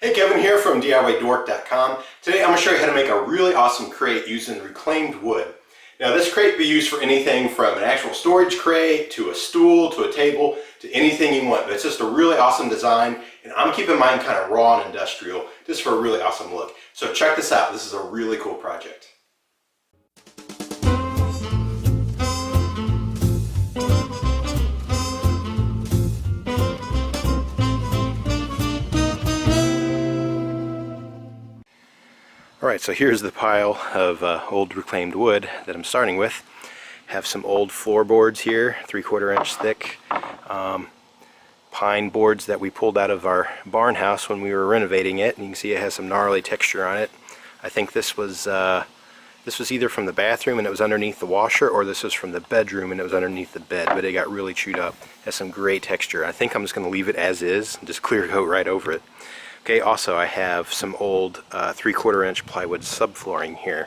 Hey, Kevin here from DIYDork.com. Today I'm going to show you how to make a really awesome crate using reclaimed wood. Now this crate can be used for anything from an actual storage crate to a stool to a table to anything you want, but it's just a really awesome design, and I'm keeping mine kind of raw and industrial just for a really awesome look. So check this out. This is a really cool project. Alright, so here's the pile of old reclaimed wood that I'm starting with. Have some old floorboards here, 3/4 inch thick, pine boards that we pulled out of our barn house when we were renovating it, and you can see it has some gnarly texture on it. I think this was either from the bathroom and it was underneath the washer, or this was from the bedroom and it was underneath the bed, but it got really chewed up. It has some great texture. I think I'm just going to leave it as is and just clear coat right over it. Okay, also I have some old 3/4 inch plywood subflooring here.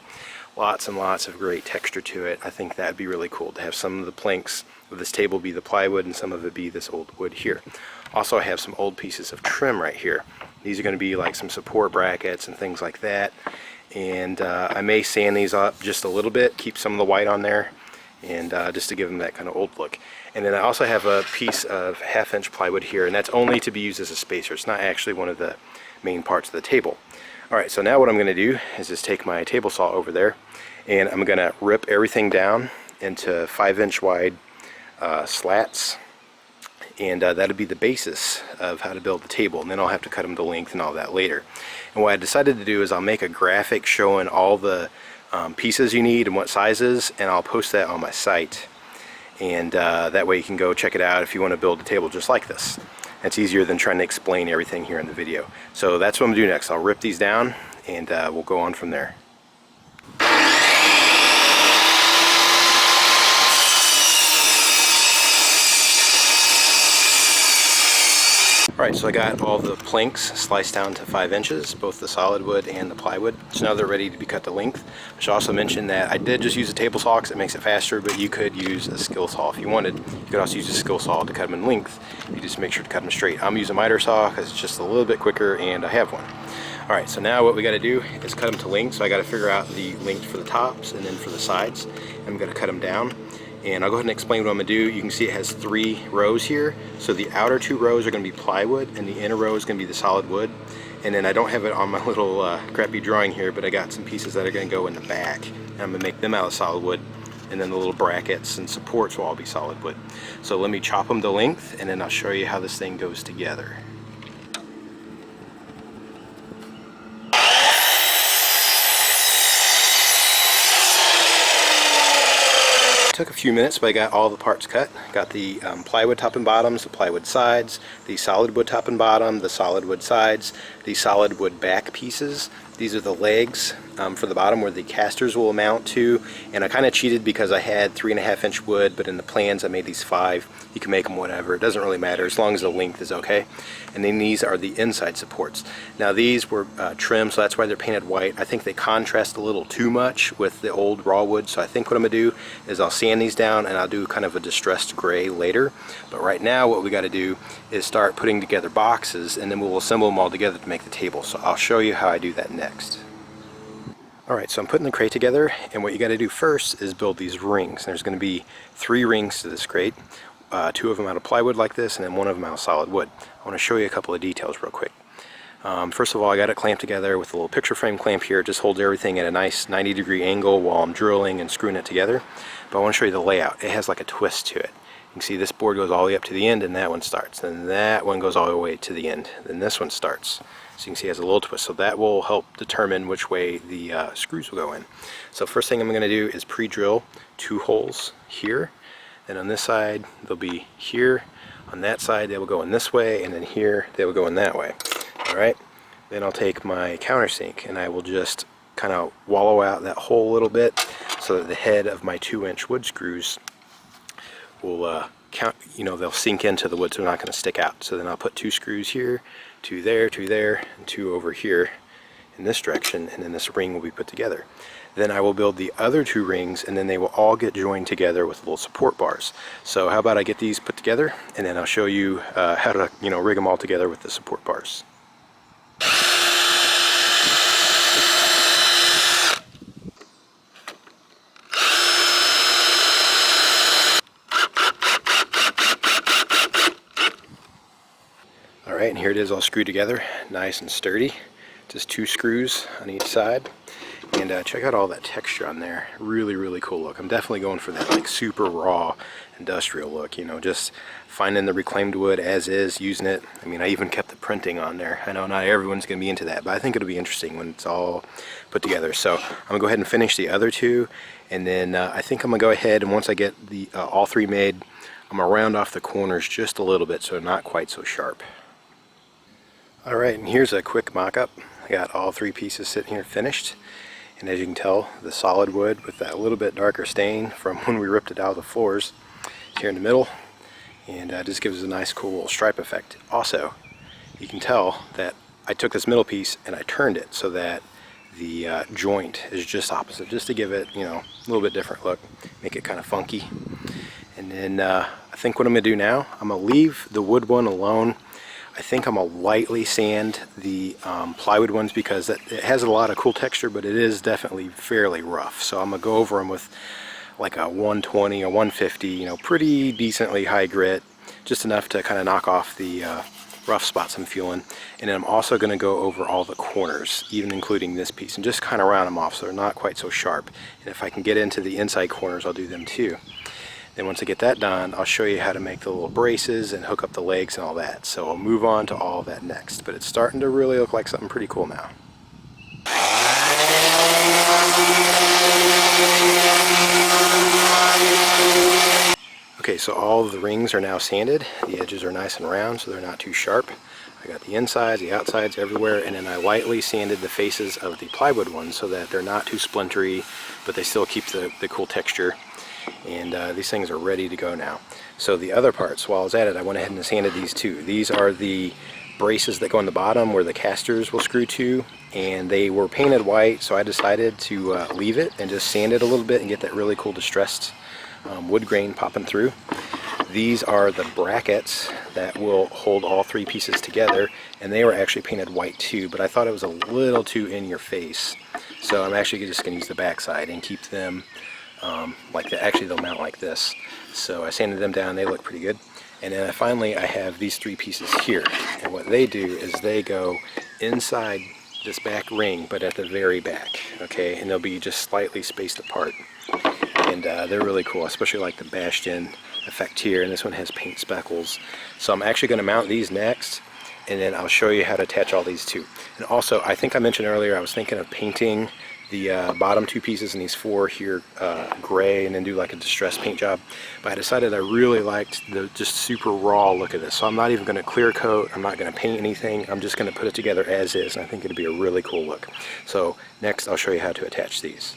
Lots and lots of great texture to it. I think that'd be really cool to have some of the planks of this table be the plywood and some of it be this old wood here. Also I have some old pieces of trim right here. These are going to be like some support brackets and things like that. And I may sand these up just a little bit, keep some of the white on there, and just to give them that kind of old look. And then I also have a piece of 1/2 inch plywood here, and that's only to be used as a spacer. It's not actually one of the main parts of the table. Alright, so now what I'm going to do is just take my table saw over there, and I'm going to rip everything down into 5 inch wide slats, and that'll be the basis of how to build the table, and then I'll have to cut them to length and all that later. And what I decided to do is I'll make a graphic showing all the pieces you need and what sizes, and I'll post that on my site, and that way you can go check it out if you want to build a table just like this. It's easier than trying to explain everything here in the video. So that's what I'm going to do next. I'll rip these down and we'll go on from there. Alright, so I got all the planks sliced down to 5 inches, both the solid wood and the plywood. So now they're ready to be cut to length. I should also mention that I did just use a table saw because it makes it faster, but you could use a skill saw if you wanted. You could also use a skill saw to cut them in length. You just make sure to cut them straight. I'm using a miter saw because it's just a little bit quicker and I have one. Alright, so now what we got to do is cut them to length. So I got to figure out the length for the tops and then for the sides. I'm going to cut them down. And I'll go ahead and explain what I'm going to do. You can see it has 3 rows here. So the outer 2 rows are going to be plywood and the inner row is going to be the solid wood. And then I don't have it on my little crappy drawing here, but I got some pieces that are going to go in the back. And I'm going to make them out of solid wood. And then the little brackets and supports will all be solid wood. So let me chop them to length and then I'll show you how this thing goes together. Took a few minutes, but I got all the parts cut. Got the plywood top and bottoms, the plywood sides, the solid wood top and bottom, the solid wood sides, the solid wood back pieces. These are the legs for the bottom where the casters will mount to, and I kind of cheated because I had 3.5 inch wood, but in the plans I made these 5. You can make them whatever, it doesn't really matter as long as the length is okay. And then these are the inside supports. Now these were trimmed, so that's why they're painted white. I think they contrast a little too much with the old raw wood, so I think what I'm going to do is I'll sand these down and I'll do kind of a distressed gray later. But right now what we got to do is start putting together boxes, and then we'll assemble them all together to make the table. So I'll show you how I do that next. Alright, so I'm putting the crate together, and what you got to do first is build these rings. There's going to be 3 rings to this crate, 2 of them out of plywood like this, and then 1 of them out of solid wood. I want to show you a couple of details real quick. First of all, I got it clamped together with a little picture frame clamp here. It just holds everything at a nice 90-degree angle while I'm drilling and screwing it together. But I want to show you the layout. It has like a twist to it. You can see this board goes all the way up to the end, and that one starts. Then that one goes all the way to the end. Then this one starts. So you can see it has a little twist. So that will help determine which way the screws will go in. So first thing I'm going to do is pre-drill 2 holes here. Then on this side, they'll be here. On that side, they will go in this way. And then here, they will go in that way. Alright. Then I'll take my countersink and I will just kind of wallow out that hole a little bit so that the head of my 2-inch wood screws will they'll sink into the wood, so they're not going to stick out. So then I'll put 2 screws here, 2 there, 2 there, and 2 over here in this direction, and then this ring will be put together. Then I will build the other 2 rings, and then they will all get joined together with little support bars. So how about I get these put together, and then I'll show you how to rig them all together with the support bars. here it is all screwed together, nice and sturdy. Just 2 screws on each side. And check out all that texture on there. Really, really cool look. I'm definitely going for that like super raw industrial look, you know, just finding the reclaimed wood as is, using it. I mean, I even kept the printing on there. I know not everyone's going to be into that, but I think it'll be interesting when it's all put together. So I'm going to go ahead and finish the other 2, and then I think I'm going to go ahead, and once I get the all 3 made, I'm going to round off the corners just a little bit so they're not quite so sharp. Alright, and here's a quick mock-up. I got all 3 pieces sitting here finished. And as you can tell, the solid wood with that little bit darker stain from when we ripped it out of the floors is here in the middle, and just gives us a nice cool little stripe effect. Also, you can tell that I took this middle piece and I turned it so that the joint is just opposite, just to give it, you know, a little bit different look, make it kind of funky. And then I think what I'm going to do now, I'm going to leave the wood one alone. I think I'm going to lightly sand the plywood ones because it has a lot of cool texture, but it is definitely fairly rough. So I'm going to go over them with like a 120 or 150, you know, pretty decently high grit, just enough to kind of knock off the rough spots I'm feeling. And then I'm also going to go over all the corners, even including this piece, and just kind of round them off so they're not quite so sharp. And if I can get into the inside corners, I'll do them too. Then once I get that done, I'll show you how to make the little braces and hook up the legs and all that. So I'll move on to all of that next. But it's starting to really look like something pretty cool now. Okay, so all of the rings are now sanded. The edges are nice and round so they're not too sharp. I got the insides, the outsides, everywhere, and then I lightly sanded the faces of the plywood ones so that they're not too splintery, but they still keep the cool texture. And these things are ready to go now. So the other parts, while I was at it, I went ahead and sanded these too. These are the braces that go on the bottom where the casters will screw to, and they were painted white, so I decided to leave it and just sand it a little bit and get that really cool distressed wood grain popping through. These are the brackets that will hold all 3 pieces together, and they were actually painted white too, but I thought it was a little too in your face. So I'm actually just going to use the back side and keep them like that. Actually, they'll mount like this. So I sanded them down, they look pretty good. And then finally I have these 3 pieces here, and what they do is they go inside this back ring, but at the very back, okay, and they'll be just slightly spaced apart. And they're really cool, especially like the bastion effect here, and this one has paint speckles. So I'm actually going to mount these next, and then I'll show you how to attach all these too. And also, I think I mentioned earlier I was thinking of painting the bottom 2 pieces and these 4 here gray, and then do like a distressed paint job. But I decided I really liked the just super raw look of this, so I'm not even going to clear coat, I'm not going to paint anything, I'm just going to put it together as is, and I think it'll be a really cool look. So next I'll show you how to attach these.